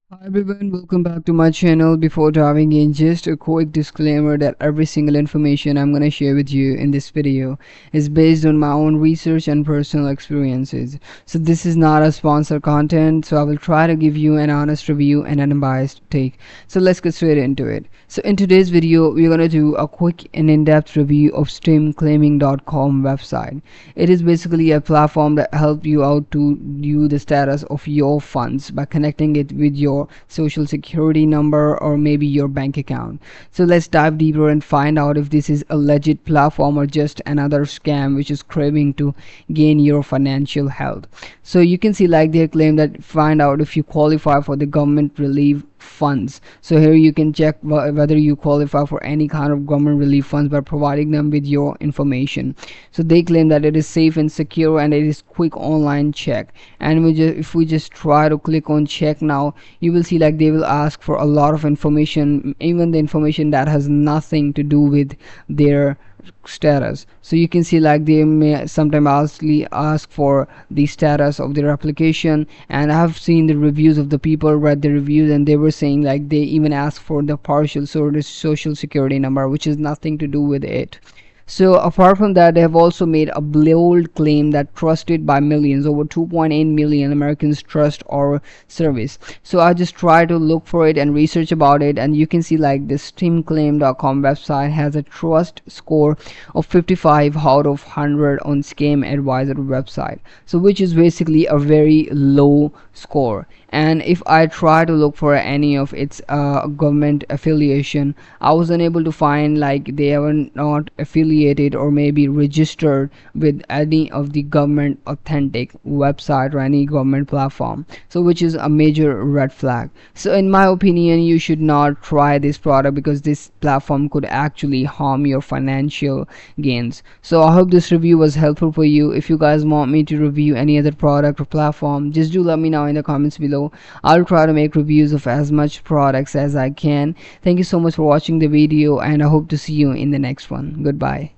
Hi everyone, welcome back to my channel. Before diving in, just a quick disclaimer that every single information I'm going to share with you in this video is based on my own research and personal experiences. So this is not a sponsored content, so I will try to give you an honest review and an unbiased take. So let's get straight into it. So in today's video, we're going to do a quick and in-depth review of streamclaiming.com website. It is basically a platform that helps you out to view the status of your funds by connecting it with your social security number or maybe your bank account. So let's dive deeper and find out if this is a legit platform or just another scam which is craving to gain your financial health. So you can see like they claim that find out if you qualify for the government relief funds. So here you can check whether you qualify for any kind of government relief funds by providing them with your information. So they claim that it is safe and secure and it is quick online check. And if we just try to click on check now, you will see like they will ask for a lot of information, even the information that has nothing to do with their status. So you can see like they may sometimes ask for the status of their application, and I have seen the reviews of the people read the reviews and they were saying like they even ask for the partial social security number, which is nothing to do with it. So apart from that, they have also made a bold claim that trusted by millions, over 2.8 million Americans trust our service. So I just try to look for it and research about it, and you can see like this streamclaim.com website has a trust score of 55 out of 100 on Scam Advisor website. So which is basically a very low score. And if I try to look for any of its government affiliation, I was unable to find like they are not affiliated or maybe registered with any of the government authentic website or any government platform, so which is a major red flag. So in my opinion, you should not try this product because this platform could actually harm your financial gains. So I hope this review was helpful for you. If you guys want me to review any other product or platform, just do let me know in the comments below. I'll try to make reviews of as much products as I can. Thank you so much for watching the video, and I hope to see you in the next one. Goodbye.